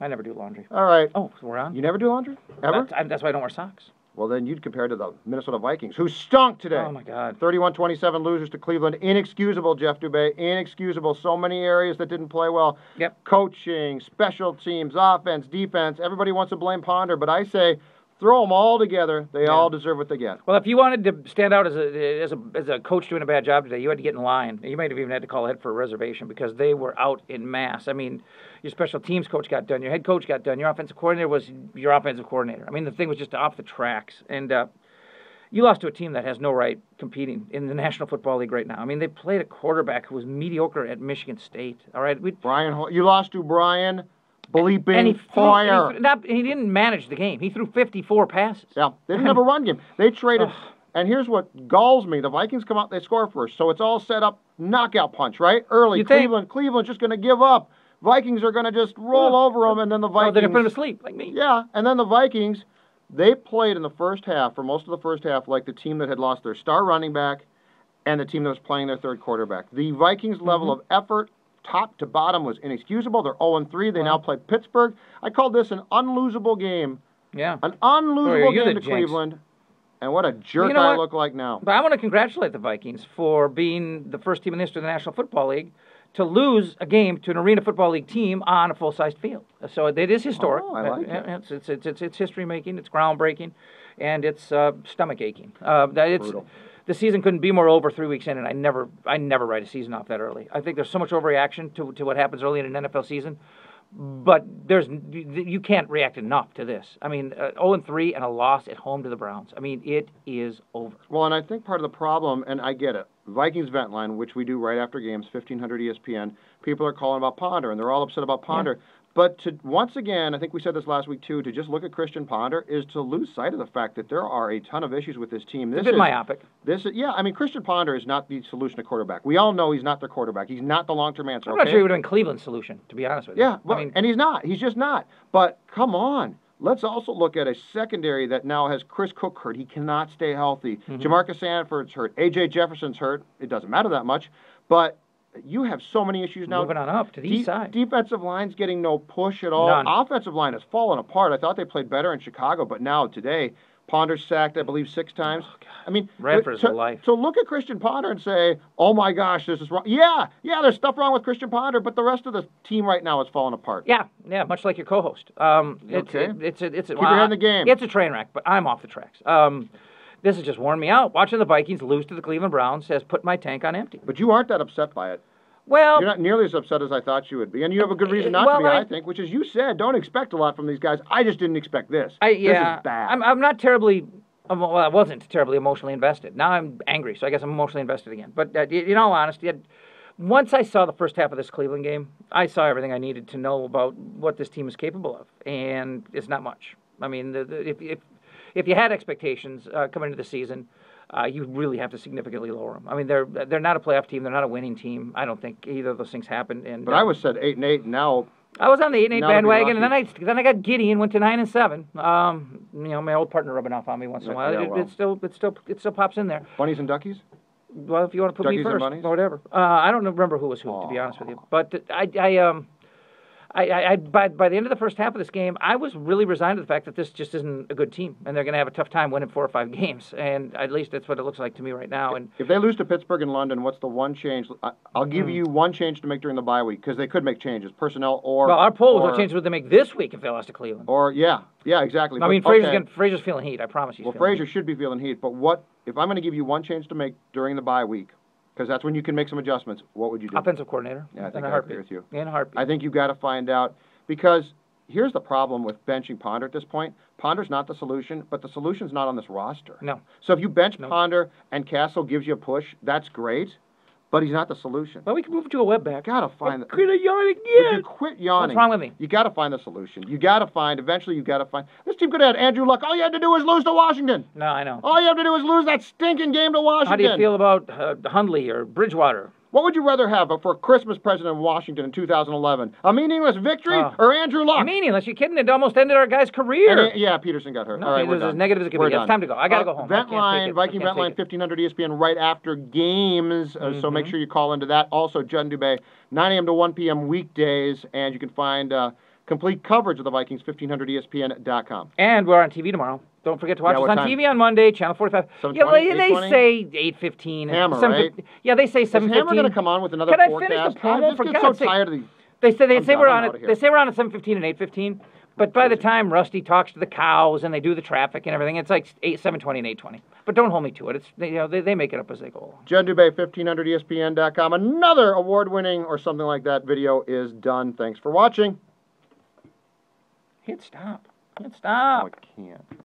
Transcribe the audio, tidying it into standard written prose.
I never do laundry. All right. Oh, so we're on? You never do laundry? Ever? That's why I don't wear socks. Well, then you'd compare to the Minnesota Vikings, who stunk today. Oh, my God. 31-27 losers to Cleveland. Inexcusable, Jeff Dubay. Inexcusable. So many areas that didn't play well. Yep. Coaching, special teams, offense, defense. Everybody wants to blame Ponder, but I say throw them all together. They all deserve what they get. Well, if you wanted to stand out as a coach doing a bad job today, you had to get in line. You might have even had to call ahead for a reservation because they were out in mass. I mean, your special teams coach got done, your head coach got done, your offensive coordinator was your offensive coordinator. I mean, the thing was just off the tracks. And you lost to a team that has no right competing in the National Football League right now. I mean, they played a quarterback who was mediocre at Michigan State. All right, you lost to Brian bleeping Hoyer. He didn't manage the game. He threw 54 passes. Yeah, they didn't have a run game. They traded, and here's what galls me. The Vikings come out, they score first, so it's all set up, knockout punch, right? Early, Cleveland's just going to give up. Vikings are going to just roll over them, and then the Vikings... they're going to put them to sleep, like me. Yeah, and then the Vikings, they played in the first half, for most of the first half, like the team that had lost their star running back and the team that was playing their third quarterback. The Vikings' level of effort, top to bottom, was inexcusable. They're 0-3. They now play Pittsburgh. I called this an unlosable game. Yeah. An unlosable game to Cleveland. And what a jerk I look like now. But I want to congratulate the Vikings for being the first team in the history of the National Football League to lose a game to an Arena Football League team on a full-sized field. So it is historic. Oh, I like it. It's history-making. It's groundbreaking. And it's stomach-aching. Brutal. The season couldn't be more over 3 weeks in, and I never write a season off that early. I think there's so much overreaction to what happens early in an NFL season, but you can't react enough to this. I mean, 0-3 and a loss at home to the Browns. I mean, it is over. Well, and I think part of the problem, and I get it, Vikings Vent Line, which we do right after games, 1500 ESPN, people are calling about Ponder, and they're all upset about Ponder. Yeah. But once again, I think we said this last week too, to just look at Christian Ponder is to lose sight of the fact that there are a ton of issues with this team. This is a bit myopic. I mean, Christian Ponder is not the solution to quarterback. We all know he's not their quarterback. He's not the long-term answer. I'm not sure he would have been Cleveland's solution, to be honest with you. Yeah, and he's not. He's just not. But come on. Let's also look at a secondary that now has Chris Cook hurt. He cannot stay healthy. Jamarcus Sanford's hurt. A.J. Jefferson's hurt. It doesn't matter that much. But you have so many issues now. Moving on up to the east side. Defensive line's getting no push at all. None. Offensive line has fallen apart. I thought they played better in Chicago, but now today, Ponder's sacked, I believe, 6 times. Oh, God. I mean, ran for his life. So look at Christian Ponder and say, oh my gosh, this is wrong. Yeah, there's stuff wrong with Christian Ponder, but the rest of the team right now is falling apart. Yeah, much like your co-host. Keep your head in the game. It's a train wreck, but I'm off the tracks. This has just worn me out. Watching the Vikings lose to the Cleveland Browns has put my tank on empty. But you aren't that upset by it. Well, you're not nearly as upset as I thought you would be, and you have a good reason not to be, I think, which is you said don't expect a lot from these guys. I just didn't expect this. This is bad. I'm not terribly, well, I wasn't terribly emotionally invested. Now I'm angry, so I guess I'm emotionally invested again. But in all honesty, once I saw the first half of this Cleveland game, I saw everything I needed to know about what this team is capable of, and it's not much. I mean, if you had expectations coming into the season, you really have to significantly lower them. I mean, they're not a playoff team. They're not a winning team. I don't think either of those things happened. And but I was said 8-8, and now I was on the 8-8 bandwagon, and then I got giddy and went to 9-7. My old partner rubbing off on me once in a while. Yeah, It still pops in there. Bunnies and duckies. Well, if you want to put Duckies me first, and bunnies? or whatever. I don't remember who was who, to be honest with you. But by the end of the first half of this game, I was really resigned to the fact that this just isn't a good team, and they're going to have a tough time winning 4 or 5 games, and at least that's what it looks like to me right now. And if they lose to Pittsburgh and London, what's the one change? I'll give you one change to make during the bye week, because they could make changes, personnel or... Well, our poll was what changes would they make this week if they lost to Cleveland. Or, yeah, exactly. I mean, Frazier's feeling heat, I promise you. Well, Frazier should be feeling heat, but if I'm going to give you one change to make during the bye week, because that's when you can make some adjustments, what would you do? Offensive coordinator. Yeah, I think I agree with you. In a heartbeat. I think you've got to find out... Because here's the problem with benching Ponder at this point. Ponder's not the solution, but the solution's not on this roster. No. So if you bench Ponder and Castle gives you a push, that's great, but he's not the solution. Well, we can move to a web back. Gotta find I'm gonna yawn again. Would you quit yawning? What's wrong with me? You gotta find the solution. Eventually you gotta find... This team could have had Andrew Luck. All you had to do was lose to Washington. No, I know. All you have to do is lose that stinking game to Washington. How do you feel about Hundley or Bridgewater? What would you rather have for a Christmas present in Washington in 2011? A meaningless victory or Andrew Luck? Meaningless? You kidding? It almost ended our guy's career. Yeah, Peterson got hurt. No, all right, we're as done. negative as it can be. It's time to go. I got to go home. Viking Vent Line, 1500 ESPN right after games. So make sure you call into that. Also, Judd and Dubay, 9 a.m. to 1 p.m. weekdays. And you can find Complete coverage of the Vikings, 1500ESPN.com. And we're on TV tomorrow. Don't forget to watch us on TV on Monday, Channel 45. Yeah, well, they say 8:15. Hammer, right? Yeah, they say 7:15. Is Hammer going to come on with another forecast? Can I finish the promo? For God's so sake. Tired of these. They say we're on it. They say we're on at 7:15 and 8:15. But by the time Rusty talks to the cows and they do the traffic and everything, it's like 7:20 and 8:20. But don't hold me to it. It's they make it up as they go along. Judd and Dubay, 1500ESPN.com. Another award-winning or something like that video is done. Thanks for watching. Hit stop. Hit stop. Oh, I can't.